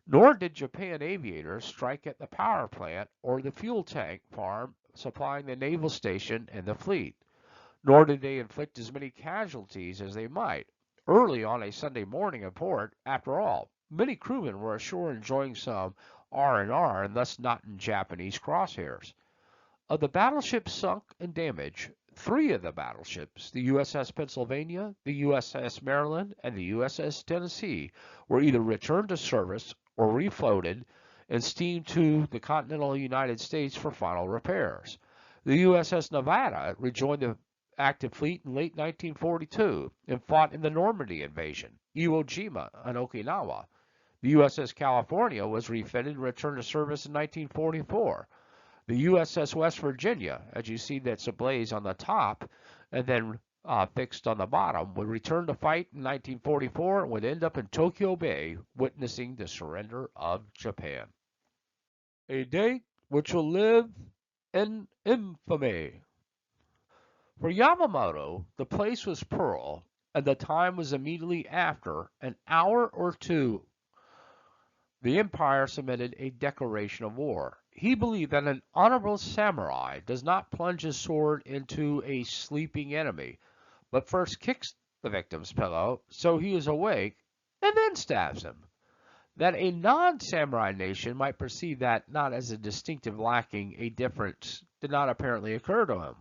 Nor did Japan aviators strike at the power plant or the fuel tank farm supplying the naval station and the fleet. Nor did they inflict as many casualties as they might. Early on a Sunday morning in port, after all, many crewmen were ashore enjoying some R&R and thus not in Japanese crosshairs. Of the battleships sunk and damaged, three of the battleships, the USS Pennsylvania, the USS Maryland, and the USS Tennessee, were either returned to service or refloated and steamed to the continental United States for final repairs. The USS Nevada rejoined the active fleet in late 1942 and fought in the Normandy invasion, Iwo Jima, and Okinawa. The USS California was refitted and returned to service in 1944. The USS West Virginia, as you see that's ablaze on the top and then fixed on the bottom, would return to fight in 1944 and would end up in Tokyo Bay witnessing the surrender of Japan. A date which will live in infamy. For Yamamoto, the place was Pearl, and the time was immediately after, an hour or two. The Empire submitted a declaration of war. He believed that an honorable samurai does not plunge his sword into a sleeping enemy, but first kicks the victim's pillow so he is awake and then stabs him. That a non-samurai nation might perceive that not as a distinctive lacking a difference did not apparently occur to him.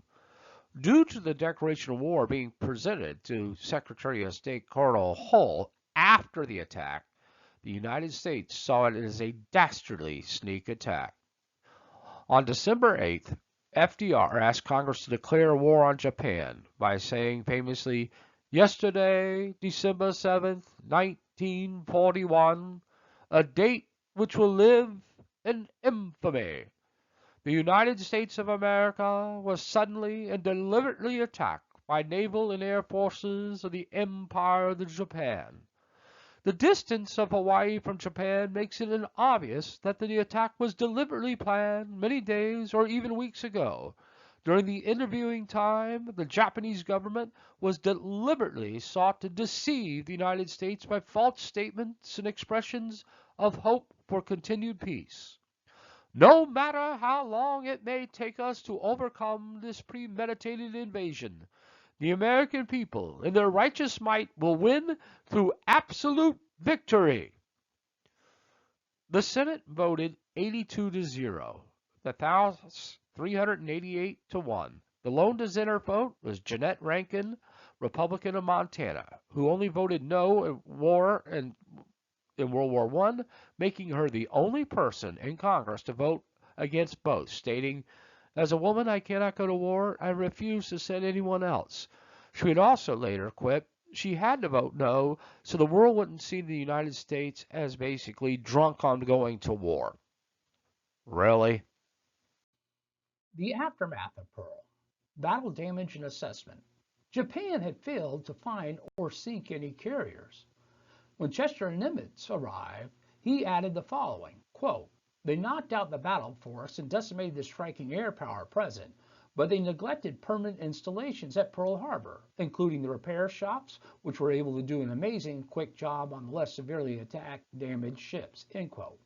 Due to the declaration of war being presented to Secretary of State Colonel Hull after the attack, the United States saw it as a dastardly sneak attack. On December 8th, FDR asked Congress to declare war on Japan by saying famously, "Yesterday, December 7th, 1941, a date which will live in infamy. The United States of America was suddenly and deliberately attacked by naval and air forces of the Empire of Japan. The distance of Hawaii from Japan makes it obvious that the attack was deliberately planned many days or even weeks ago. During the interviewing time, the Japanese government was deliberately sought to deceive the United States by false statements and expressions of hope for continued peace. No matter how long it may take us to overcome this premeditated invasion, the American people, in their righteous might, will win through absolute victory." The Senate voted 82 to 0. The House 388 to 1. The lone dissenter vote was Jeanette Rankin, Republican of Montana, who only voted no in World War I, making her the only person in Congress to vote against both, stating, "As a woman, I cannot go to war. I refuse to send anyone else." She would also later quip she had to vote no so the world wouldn't see the United States as basically drunk on going to war. Really? The aftermath of Pearl, battle damage and assessment. Japan had failed to find or sink any carriers. When Chester Nimitz arrived, he added the following, quote, "They knocked out the battle force and decimated the striking air power present, but they neglected permanent installations at Pearl Harbor, including the repair shops, which were able to do an amazing quick job on the less severely attacked, damaged ships." End quote.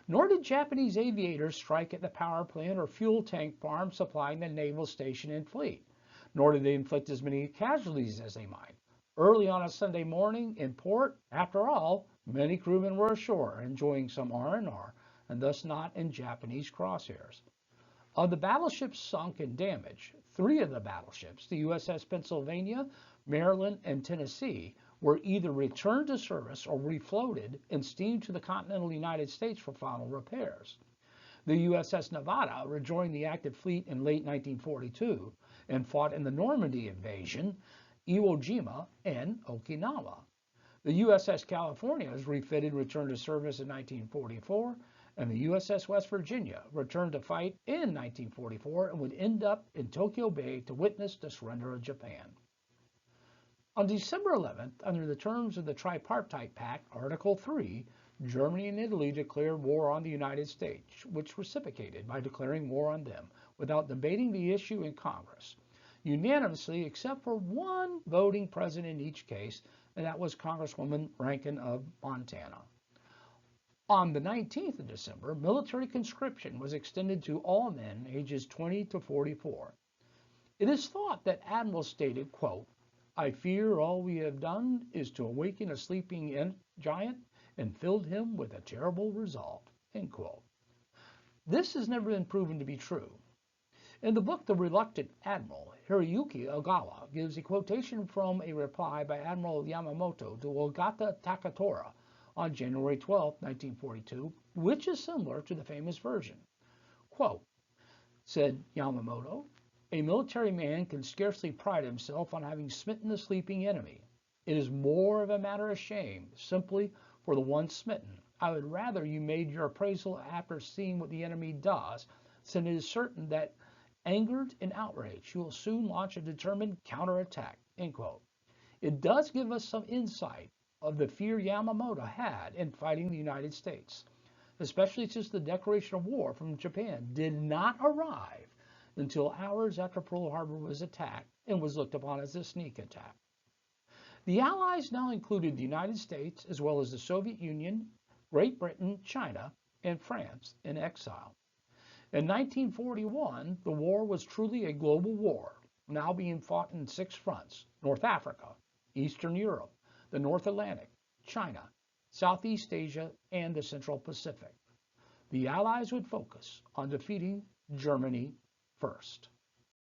Nor did Japanese aviators strike at the power plant or fuel tank farm supplying the naval station and fleet. Nor did they inflict as many casualties as they might. Early on a Sunday morning in port, after all, many crewmen were ashore enjoying some R&R and thus not in Japanese crosshairs. Of the battleships sunk and damaged, 3 of the battleships, the USS Pennsylvania, Maryland, and Tennessee, were either returned to service or refloated and steamed to the continental United States for final repairs. The USS Nevada rejoined the active fleet in late 1942 and fought in the Normandy invasion, Iwo Jima, and Okinawa. The USS California was refitted and returned to service in 1944, and the USS West Virginia returned to fight in 1944 and would end up in Tokyo Bay to witness the surrender of Japan. On December 11th, under the terms of the Tripartite Pact, Article 3, Germany and Italy declared war on the United States, which reciprocated by declaring war on them without debating the issue in Congress, unanimously except for one voting present in each case, and that was Congresswoman Rankin of Montana. On the 19th of December, military conscription was extended to all men ages 20 to 44. It is thought that Admiral stated, quote, "I fear all we have done is to awaken a sleeping giant and filled him with a terrible resolve." End quote. This has never been proven to be true. In the book The Reluctant Admiral, Hiroyuki Ogawa gives a quotation from a reply by Admiral Yamamoto to Ogata Takatora on January 12, 1942, which is similar to the famous version. Quote, said Yamamoto, "A military man can scarcely pride himself on having smitten the sleeping enemy. It is more of a matter of shame, simply for the one smitten. I would rather you made your appraisal after seeing what the enemy does, since it is certain that, angered and outraged, you will soon launch a determined counterattack." End quote. It does give us some insight of the fear Yamamoto had in fighting the United States, especially since the declaration of war from Japan did not arrive until hours after Pearl Harbor was attacked and was looked upon as a sneak attack. The Allies now included the United States as well as the Soviet Union, Great Britain, China, and France in exile. In 1941, the war was truly a global war, now being fought in 6 fronts: North Africa, Eastern Europe, the North Atlantic, China, Southeast Asia, and the Central Pacific. The Allies would focus on defeating Germany first.